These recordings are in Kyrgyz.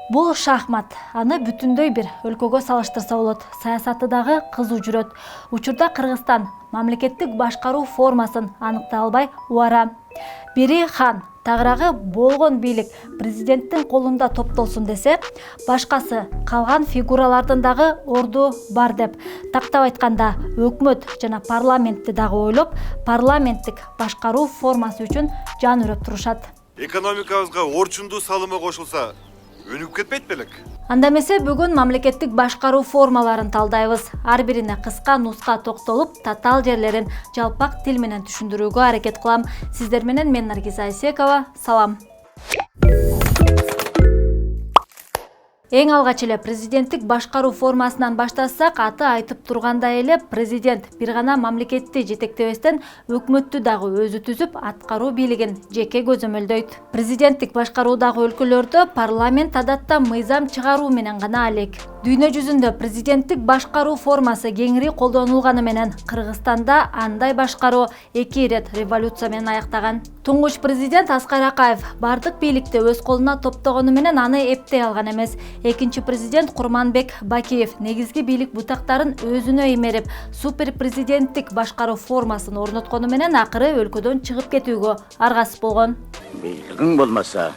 Бул шахмат. Аны бүтүндөй бир өлкөгө салыштырса болот. Саясаты дагы кызуу жүрөт. Учурда Кыргызстан мамлекеттик башкаруу формасын аныктай албай убара. Бири хан, тагыраагы болгон бийлик президенттин колунда топтолсун десе, башкасы калган фигуралардын дагы орду бар деп. Тактап айтканда, өкмөт жана парламентти дагы ойлоп, парламенттик башкаруу формасы үчүн жан үрөп турушат. Экономикабызга орчундуу салымы кошулса, өнүгүп кетпейт белек? Анда эмесе бүгүн мамлекеттик башкаруу формаларын талдайбыз. Ар бирине кыска нуска токтолуп, татаал жерлерин жалпак тил менен түшүндүрүүгө аракет кылам. Сиздер менен мен Наргиза Айсекова. Салам. Эң алгач эле президенттик башкаруу формасынан баштасак, аты айтып тургандай эле президент бир гана мамлекетти жетектебестен өкмөттү дагы өзү түзүп, аткаруу бийлигин жеке көзөмөлдөйт. Президенттик башкаруудагы өлкөлөрдө парламент адатта мыйзам чыгаруу менен гана алек. Дүйнө жүзүндө президенттик башкаруу формасы кеңири колдонулганы менен Кыргызстанда андай башкаруу 2 ирет революция менен аяктаган. Туңгуч президент Аскар Акаев бардык бийликти өз колуна топтогону менен аны эптей алган эмес. Экинчи президент Курманбек Бакиев негизги бийлик бутактарын өзүнө эмерип, супер президенттик башкаруу формасын орноткону менен акыры өлкөдөн чыгып кетүүгө аргасыз болгон. Бийлигиң болмаса,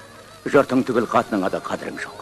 жортуң түгүл катыныңа да кадырың жок.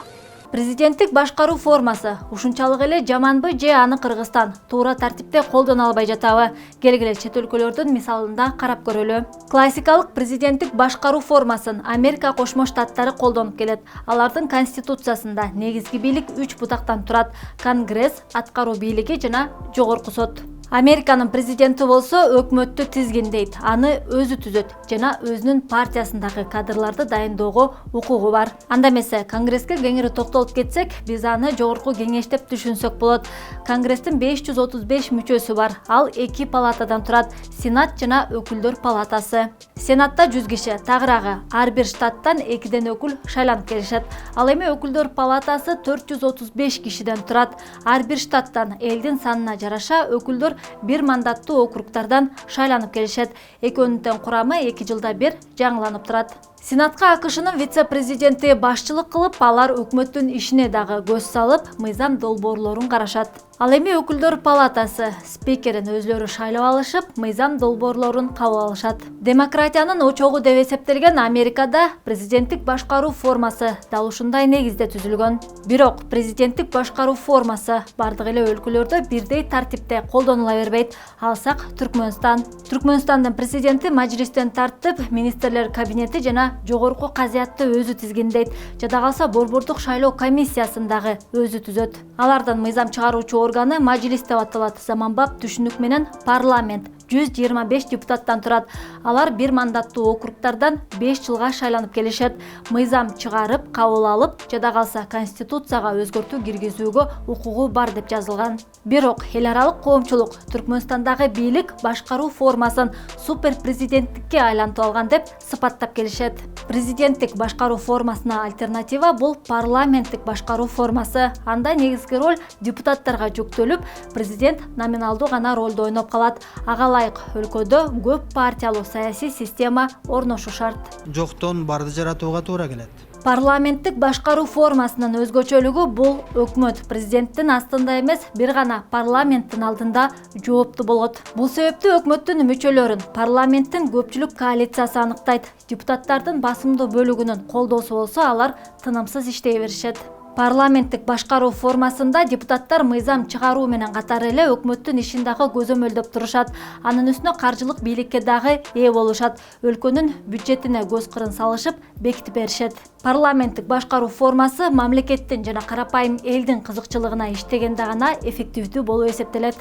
Президенттик башкаруу формасы ушунчалык эле жаманбы же аны Кыргызстан туура тартипте колдоно албай жатабы? Келгиле чет өлкөлөрдүн мисалында карап көрөлү. Классикалык президенттик башкаруу формасын Америка Кошмо Штаттары колдонуп келет. Алардын конституциясында негизги бийлик 3 бутактан турат: Конгресс, аткаруу бийлиги жана жогорку сот. Американын президенти болсо өкмөттү тизгиндейт, аны өзү түзөт жана өзүнүн партиясындагы кадрларды дайындоого укугу бар. Анда эмесе Конгресске кеңири токтолуп кетсек, биз аны жогорку кеңеш деп түшүнсөк болот. Конгресстин 535 мүчөсү бар. Ал 2 палатадан турат: Сенат жана өкүлдөр палатасы. Сенатта 100 киши, тагыраагы ар бир штаттан 2ден өкүл шайланып келишет. Ал эми өкүлдөр палатасы 435 кишиден турат. Ар бир штаттан элдин санына жараша өкүлдөр бир мандаттуу округтардан шайланып келишет. Экөөнүн курамы 2 жылда бир жаңыланып турат. Сенатка АКШнын вице-президенти башчылык кылып, алар өкмөттүн ишине дагы көз салып, мыйзам долбоорлорун карашат. Ал эми өкүлдөр палатасы спикерин өзлөрү шайлап алышып, мыйзам долбоорлорун кабыл алышат. Демократиянын очогу деп эсептелген Америкада президенттик башкаруу формасы дал ушундай негизде түзүлгөн. Бирок президенттик башкаруу формасы бардык эле өлкөлөрдө бирдей тартипте колдонула бербейт. Алсак Түркмөнстан. Түркмөнстандын президенти мажлистен тартып, министрлер кабинети жана жогорку казыятты өзү тизгиндейт. Жада калса борбордук шайлоо комиссиясын дагы өзү түзөт. Алардын мыйзам чыгаруучу органы мажлис деп аталат. Заманбап түшүнүк менен парламент 125 депутаттан турат. Алар бир мандаттуу округтардан 5 жылга шайланып келишет. Мыйзам чыгарып, кабыл алып, жада калса конституцияга өзгөртүү киргизүүгө укугу бар деп жазылган. Бирок эл аралык коомчулук Түркмөнстандагы бийлик башкаруу формасын супер президенттикке айлантып алган деп сыпаттап келишет. Президенттик башкаруу формасына альтернатива бул парламенттик башкаруу формасы. Анда негизги роль депутаттарга жүктөлүп, президент номиналдуу гана ролду ойноп калат. Ага ылайык өлкөдө көп партиялуу саясий система орношу шарт. Жоктон барды жаратууга туура келет. Парламенттик башкаруу формасынын өзгөчөлүгү бул өкмөт президенттин астында эмес, бир гана парламенттин алдында жооптуу болот. Бул себептүү өкмөттүн мүчөлөрүн парламенттин көпчүлүк коалициясы аныктайт. Депутаттардын басымдуу бөлүгүнүн колдоосу болсо, алар тынымсыз иштей беришет. Парламенттик башкаруу формасында депутаттар мыйзам чыгаруу менен катары эле өкмөттүн ишин дагы көзөмөлдөп турушат. Анын үстүнө каржылык бийликке дагы ээ болушат. Өлкөнүн бюджетине көз кырын салышып, бекитип беришет. Парламенттик башкаруу формасы мамлекеттин жана карапайым элдин кызыкчылыгына иштегенде гана эффективдүү болуп эсептелет.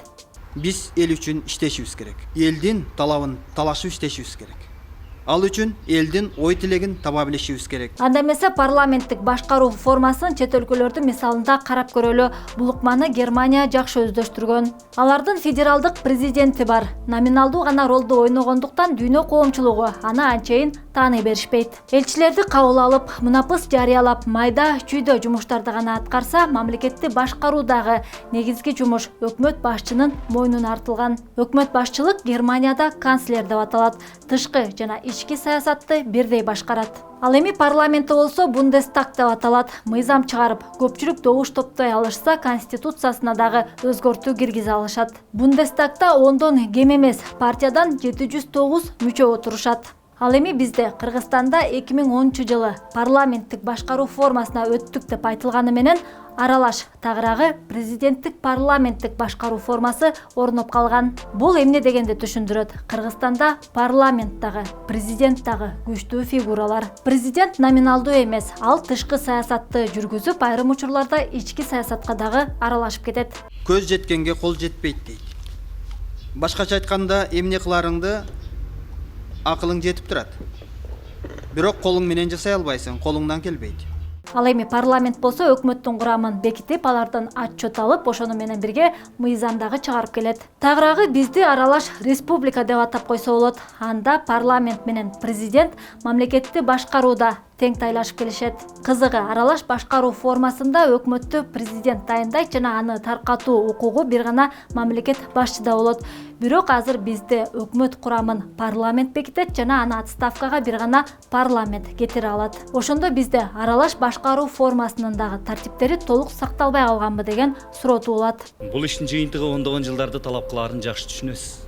Биз эл үчүн иштешибиз керек. Элдин талабын талашып иштешибиз керек. Ал үчүн элдин ой тилегин таба билишибиз керек. Анда эмесе парламенттик башкаруу формасын чет өлкөлөрдүн мисалында карап көрөлү. Бул ыкманы Германия жакшы өздөштүргөн. Алардын федералдык президенти бар. Номиналдуу гана ролду ойногондуктан дүйнө коомчулугу аны анчейин тааный беришпейт. Элчилерди кабыл алып, мунапыс жарыялап, майда чүйдө жумуштарды гана аткарса, мамлекетти башкаруудагы негизги жумуш өкмөт башчынын мойнуна артылган. Өкмөт башчылык Германияда канцлер деп аталат. Тышкы жана ички саясатты бирдей башкарат. Ал эми парламенти болсо Бундестаг деп аталат. Мыйзам чыгарып, көпчүлүк добуш топтой алышса, конституциясына дагы өзгөртүү киргизе алышат. Бундестагда 10дон кем эмес партиядан 709 мүчө отурушат. Ал эми бизде Кыргызстанда 2010 жылы парламенттик башкаруу формасына өттүк деп айтылганы менен аралаш тагыраагы президенттик парламенттик башкаруу формасы орноп калган. Бул эмне дегенди түшүндүрөт. Кыргызстанда парламент дагы, президент дагы күчтүү фигуралар. Президент номиналдуу эмес, ал тышкы саясатты жүргүзүп, айрым учурларда ички саясатка дагы аралашып кетет. Көз жеткенге кол жетпейт дейт. Башкача айтканда, эмне кыларыңды акылың жетип турат. Бирок колуң менен жасай албайсың, колуңдан келбейт. Ал эми парламент болсо өкмөттүн курамын бекитип, алардан отчет алып, ошону менен бирге мыйзам дагы чыгарып келет. Тагыраагы бизди аралаш республика деп атап койсо болот. Анда парламент менен президент мамлекетти башкарууда тең тайлашып келишет. Кызыгы, аралаш башкаруу формасында өкмөттү президент дайындайт жана аны таркатуу укугу бир гана мамлекет башчыда болот. Бирок азыр бизде өкмөт курамын парламент бекитет жана аны отставкага бир гана парламент кетире алат. Ошондо бизде аралаш башкаруу формасынын дагы тартиптери толук сакталбай калганбы деген суроо туулат. Бул иштин жыйынтыгы ондогон жылдарды талап кылаарын жакшы түшүнөбүз.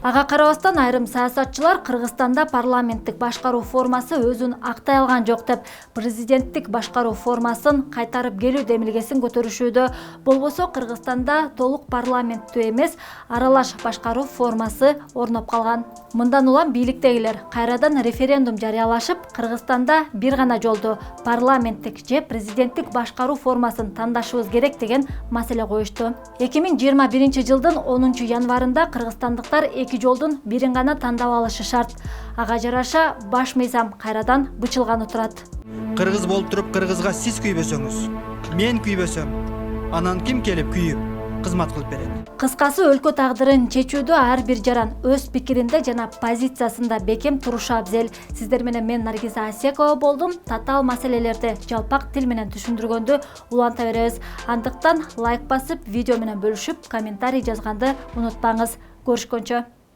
Ага карабастан айрым саясатчылар Кыргызстанда парламенттик башкаруу формасы өзүн актай алган жок деп, президенттик башкаруу формасын кайтарып келүү демилгесин көтөрүшүүдө. Болбосо Кыргызстанда толук парламенттүү эмес, аралаш башкаруу формасы орноп калган. Мындан улам бийликтегилер кайрадан референдум жарыялашып, Кыргызстанда бир гана жолду парламенттик же президенттик башкаруу формасын тандашыбыз керек деген маселе коюшту. 2021 жылдын 10 январында кыргызстандыктар эки жолдун бирин гана тандап алышы шарт. Ага жараша баш мыйзам кайрадан бычылганы турат. Кыргыз болуп туруп кыргызга сиз күйбөсөңүз, мен күйбөсөм, анан ким келип күйүп кызмат кылып берет? Кыскасы, өлкө тагдырын чечүүдө ар бир жаран өз пикиринде жана позициясында бекем турушу абзел. Сиздер менен мен Наргиза Асекова болдум. Татаал маселелерди жалпак тил менен түшүндүргөндү уланта беребиз. Андыктан лайк басып, видео менен бөлүшүп, комментарий жазганды унутпаңыз. Көрүшкөнчө.